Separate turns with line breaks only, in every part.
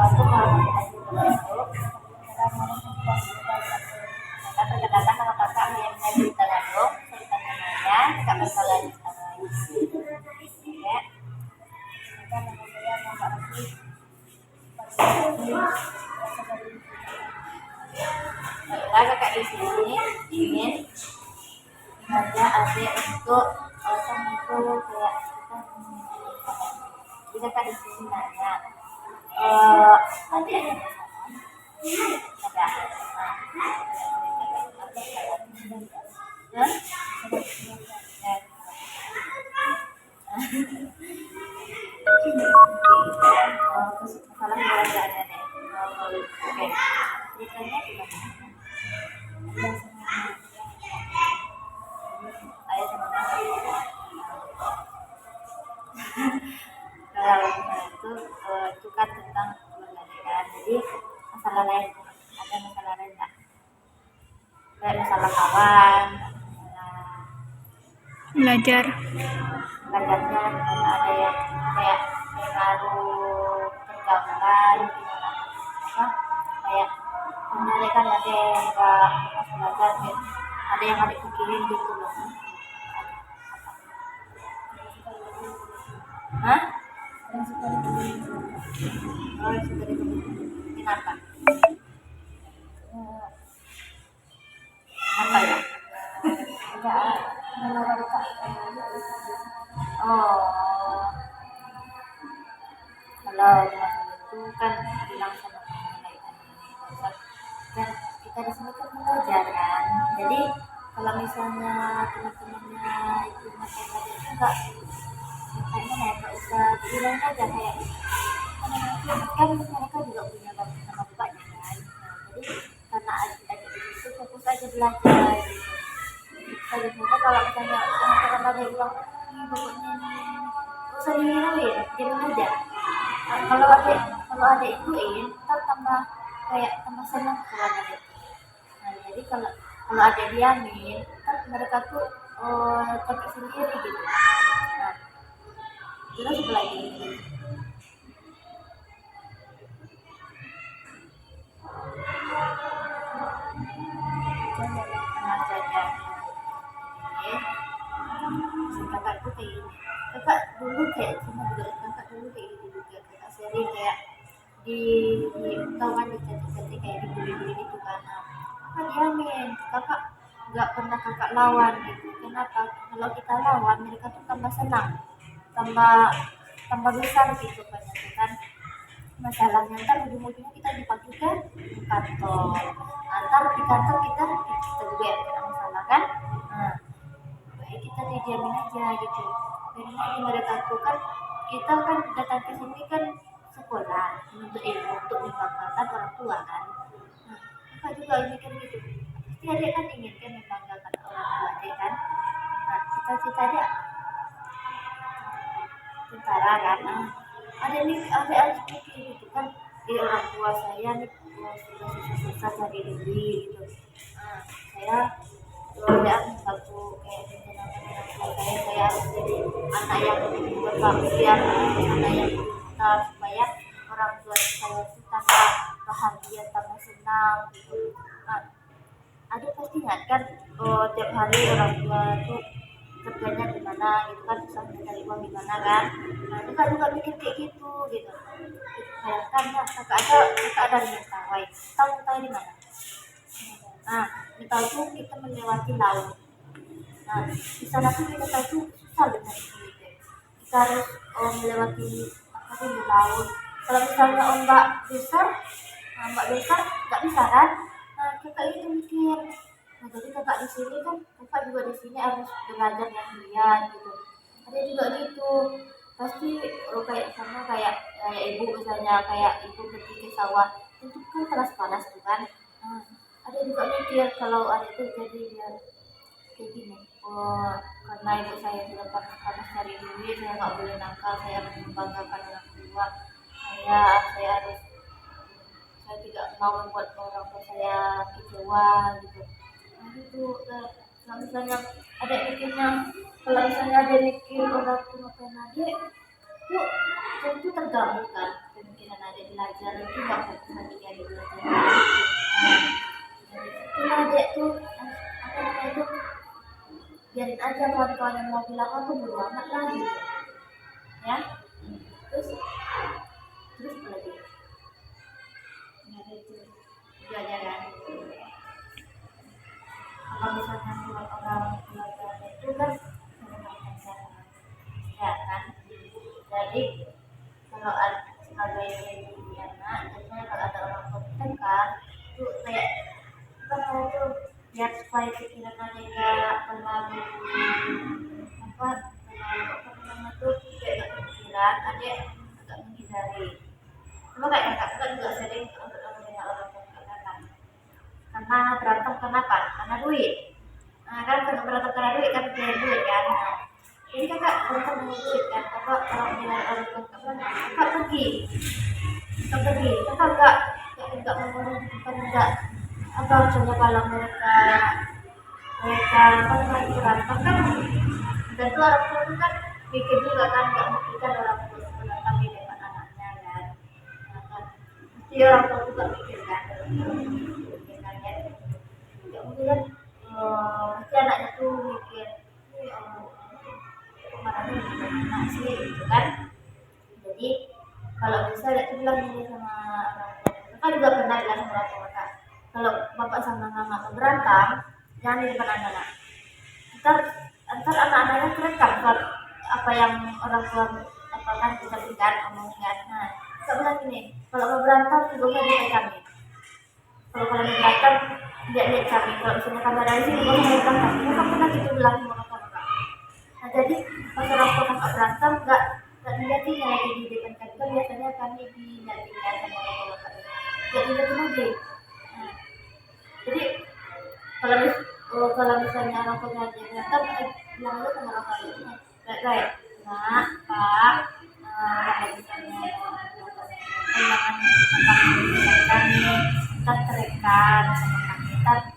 untuk kalau kita masuk karena terkadang kalau kakak yang cerita dong ceritanya Naya kakak bakalan ya kita saya mau lagi kakak di sini ingin ada adik untuk alasan itu kayak kita kakak di sini nanya adik ada masalah keluarga nih. Oke, ceritanya gimana? Ayah sama kalau itu kan tentang keluarga. Jadi masalah lain ada masalah lain nggak? Kayak masalah kawan,
belajarnya
ada yang kayak pengaruh pergaulan apa kayak menarik kan ada yang nggak pas belajar gitu. Ada yang adik pikirin gitu loh. Hah? Oh, suka dipikirin. Kenapa? Apa ya? Oh, kalau itu kan bilang sama teman kan kita di sini kan belajar kan. Jadi kalau misalnya teman-temannya itu materi itu enggak kayaknya nggak usah bilang aja kayak kan mereka juga punya bapak sama bapaknya kan. Jadi karena adik-adik itu fokus aja belajar gitu. Sebenarnya kalau misalnya teman-teman ada yang bilang ini bapaknya ini usah dihirauin diam aja. Kalau ada ituin kan tambah kayak tambah senang kalau ada itu. Nah jadi kalau ada diamin kan mereka tuh capek sendiri gitu. Nah terus lagi ngajanya kakak tuh kayak gini kakak dulu kayak sama juga kakak dulu kayak gitu juga kakak sering kayak di tahu kan di chat kayak dibully gitu kan kakak diamin kakak nggak pernah kakak lawan gitu kenapa kalau kita lawan mereka tuh tambah senang tambah besar gitu kan masalahnya ntar ujung-ujungnya kita dipanggil ke kantor ntar di kantor kita juga yang kena masalah kan nah baik kita didiamin aja gitu karena di mereka tuh kan kita kan datang ke sini kan sekolah untuk ilmu untuk membanggakan orang tua kan nah kakak juga mikir gitu pasti adik kan ingin kan membanggakan orang tua adik kan nah cita-cita dia tentara kan ada nih harus mikir gitu kan di orang tua saya nih sudah susah-susah cari duit gitu nah, saya tidak satu kayak rencana orang tua saya harus jadi anak yang berbakti anak yang pintar supaya orang tua saya itu tambah bahagia tambah senang gitu nah, ada pasti ingat kan tiap hari orang tua tuh kerjanya gimana gitu kan misalnya cari uang gimana kan nah itu kan juga mikir kayak gitu gitu bayangkan ya kakak ada di Mentawai tahu di mana nah kita tuh kita melewati laut nah di sana tuh kita tuh susah dengan itu kita harus melewati apa sih di laut kalau misalnya ombak besar nggak bisa kan nah kita itu mikir nah jadi kakak di sini kan kakak juga di sini harus belajar yang lihat gitu ada juga gitu pasti kayak sama kayak ibu misalnya kayak ibu pergi ke sawah itu kan keras panas tuh kan nah, ada juga mikir kalau ada itu jadi biar kayak gini karena ibu saya tidak panas cari duit saya nggak boleh nakal saya harus membanggakan orang tua saya harus saya tidak mau membuat orang tua saya kecewa gitu nah itu kalau misalnya ada mikirnya kalau misalnya ada mikir orang tua pengen adik itu tentu tergabung kan pemikiran adik belajar itu nggak fokus lagi dari belajar. Itulah adik tuh apa namanya itu, biarin aja kawan-kawan yang mau bilang aku bodo amat lah gitu ya. Terus apa lagi, nggak ada itu belajar kan. Kalau misalnya orang keluarga itu kan menggunakan cara ya kan. Jadi kalau ada sebagai anak, biasanya kalau ada orang tua tekan itu kayak apa namanya itu, biar supaya pikiran aja nggak terlalu apa namanya tuh, kayak nggak kepikiran aja, agak menghindari. Cuma kayak kakak juga sering dengan orang tua kakak karena berantem kenapa? Karena duit. Nah, kan karena berantem karena duit kan punya duit kan. Nah, jadi kakak berantem dengan duit kan. Kakak orang bilang orang tua kakak pergi, kakak nggak mau enggak apa misalnya kalau mereka apa namanya berantem kan, dan itu orang tua itu kan mikir juga kan, nggak mungkin kan orang tua berantem di depan anaknya kan. Nah, kan mesti orang tua juga mikir kan, nggak mungkin kan pasti anaknya tuh mikir ini kemana anak sih gitu kan. Jadi kalau bisa lihat tuh bilang dulu sama orang tua. Kakak juga pernah bilang sama orang tua kakak, kalau bapak sama mama mau berantem jangan di depan anak-anak, ntar anak-anaknya kerekam kalau apa yang orang tua apa kan kita berikan omongin. Nah kakak bilang gini, kalau mau berantem juga di kami, kalau kalian berantem lihat kami, kalau misalnya kami ada di sini gak mau berantem. Kakak pernah gitu bilang sama orang tua kakak. Nah jadi pas orang tua kakak berantem nggak dilihatin lagi di depan kami, kan biasanya kami dilihatin kan sama orang tua kakak, nggak dilihatin lagi. Nah, jadi kalau misalnya orang tua ngaji berantem, bilang dulu sama orang tua baik nak pak, kalau misalnya jangan kami ntar terekan sama kami,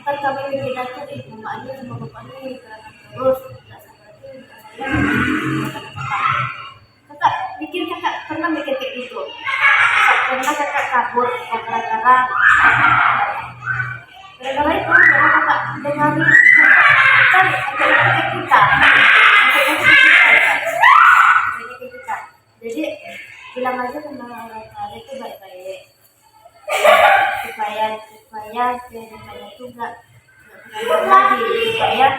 ntar kami bikin aja di rumah aja sama bapak nih berantem terus nggak seperti saya. Kakak mikir, kakak pernah mikir kayak gitu? Pernah kakak kabur gara-gara itu, karena kakak dengarin kan kayak kita jadi bilang aja sama orang tua itu baik-baik supaya ceritanya itu nggak lagi, supaya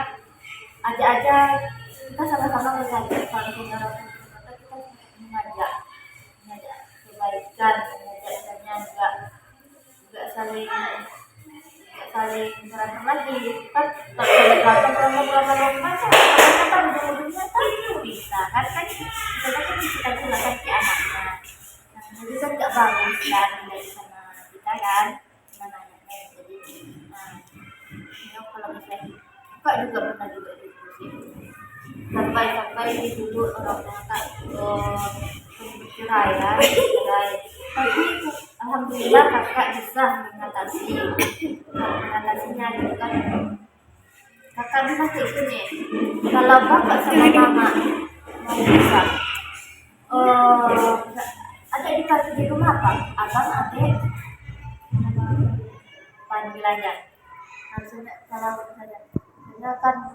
aja kita sama-sama mengajak. Kalau punya orang tua kita mengajak kebaikan, mengajaknya nggak saling berantem lagi kan. Kalau berantem macam kan ujung-ujungnya kan bisa kan misalnya kan kita jelaskan ke anaknya. Nah jadi kan nggak bagus kan dari sama kita kan sama anaknya. Jadi kalau misalnya kak juga pernah juga diskusi sampai dulu orang tua bercerai ya, tapi alhamdulillah kakak bisa mengatasinya gitu kan. Kakak bilang kayak gini, kalau bapak sama mama mau bisa ada dikasih di rumah apa abang adik panggilannya maksudnya kalau misalnya kan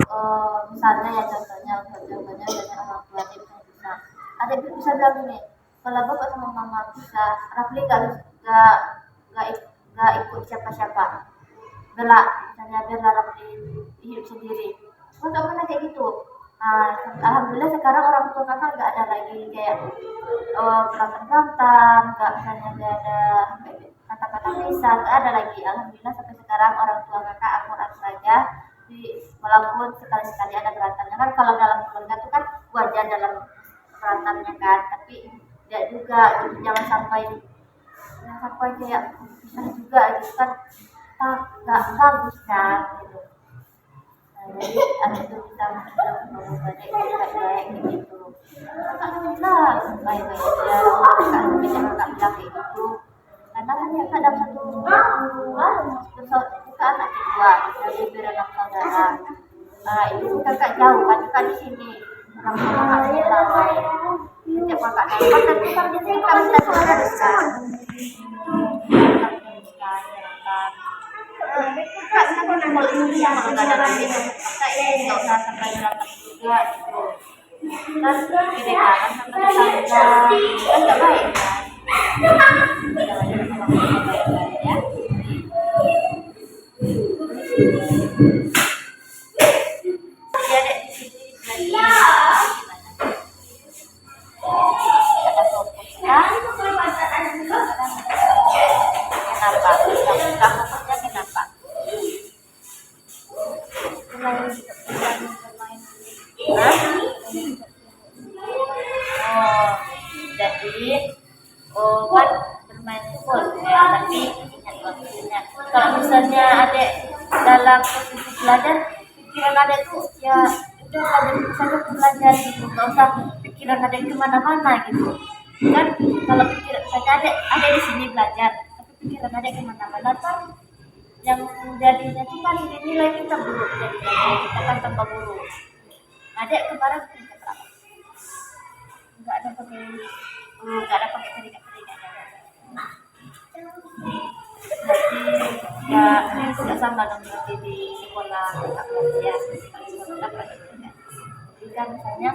misalnya ya contohnya banyak orang tua adik bisa, adik bisa bilang gini, kalau bapak sama mama bisa, Rafli gak ikut siapa-siapa, bela misalnya biar Rafli hidup sendiri. Kakak pernah kayak gitu. Nah, alhamdulillah sekarang orang tua kakak nggak ada lagi kayak berantem, nggak misalnya nggak ada kata-kata pisah, nggak ada lagi. Alhamdulillah sampai sekarang orang tua kakak akurat saja. Walaupun sekali-sekali ada berantemnya kan, kalau dalam keluarga itu kan wajar dalam berantemnya kan, tapi tidak juga jangan sampai kayak pisah juga gitu kan, nggak bagus kan gitu. Nah, jadi ada itu bisa baik-baik gitu. Alhamdulillah baik-baik aja. Kakak bilang kayak gitu. Karena kan ya dalam satu kita anak kedua, jadi beranak saudara. Itu kakak jauh kan, kakak di sini. orang tua nggak tahu setiap kakak dapat dan kita teruskan kalau ini sama nggak ada lagi kita ini nggak usah sampai dapat juga gitu kan beda kan sama tetangga kan nggak baik kan beda lagi sama orang baik ya. Jadi ada di sini lagi ada fokus kan kenapa kamu kerja kenapa oh jadi kan bermain itu boleh tapi ingat waktunya kalau misalnya adek dalam posisi belajar pikiran adek tuh ya udah belajar saja belajar gitu nggak usah pikiran adek kemana-mana gitu kan kalau pikiran saja adek di sini belajar tapi pikiran adek kemana-mana tuh yang jadinya tuh kan nilai kita buruk jadi nilai kita kan tambah buruk adek kemarin tingkat berapa nggak ada pakai teringat berarti ya tidak sama dong berarti di sekolah tetap belajar tetap belajar jadi kan misalnya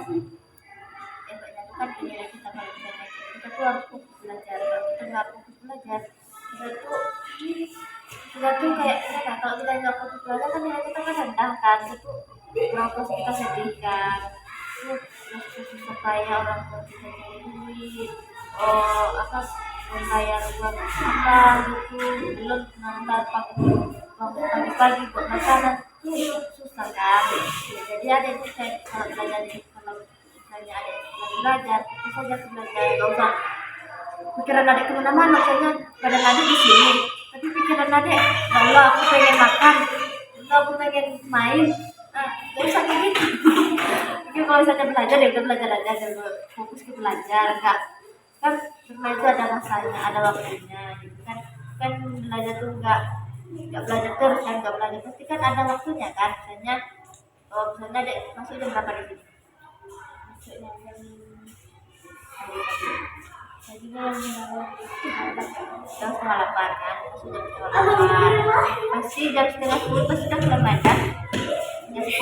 efeknya itu kan nilai kita kalau misalnya kita tuh harus fokus belajar kalau kita nggak fokus belajar kita tuh kayak gimana kalau kita nggak fokus belajar kan nilai kita kan rendah kan itu berapa sih kita sedihkan susah kayak orang tua kita cari duit apa membayar buat makan gitu belum ngantar pagi-pagi buat makanan itu susah kan jadi ada itu kayak kalau belajar kalau misalnya ada lagi belajar itu saja belajar nggak usah pikiran adek kemana-mana maksudnya kadang adek di sini tapi pikiran adek bahwa aku pengen makan atau aku pengen main nggak usah kayak gitu. Tapi kalau misalnya belajar ya udah belajar aja jangan fokus ke belajar enggak kan bermain itu ada masanya ada waktunya gitu kan kan belajar tuh enggak belajar terus kan enggak belajar pasti kan ada waktunya kan misalnya dek masuk jam berapa di sini masuknya jam 7:30 kan masuk jam 7:30 pasti jam 9:30 pasti udah mulai main kan jam 10 11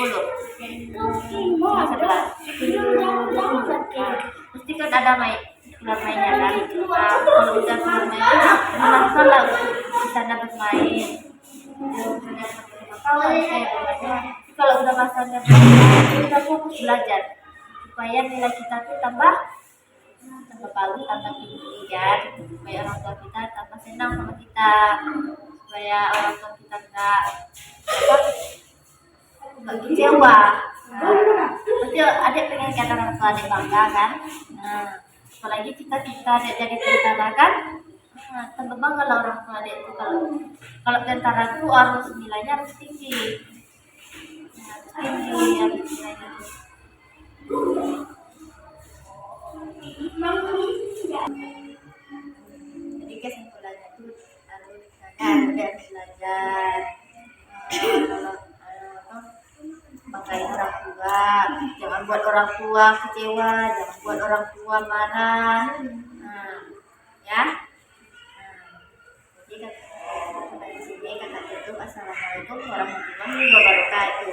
pasti kan ada mainnya kan kalau udah keluar main menang lah bisa dapat main kalau udah masanya kita fokus belajar supaya nilai kita tuh tambah bagus tambah tinggi ya supaya orang tua kita tambah senang sama kita supaya orang tua kita nggak kecewa pasti adik pengen kata orang tua adik bangga kan apalagi kita adik jadi tentara kan tambah bangga lah orang tua adik itu kalau tentara itu harus nilainya harus tinggi harus nilainya jadi kesimpulannya itu harus belajar banggain orang tua jangan buat orang tua kecewa jangan buat orang tua marah ya jadi kan sampai di sini kata tutup assalamualaikum warahmatullahi wabarakatuh.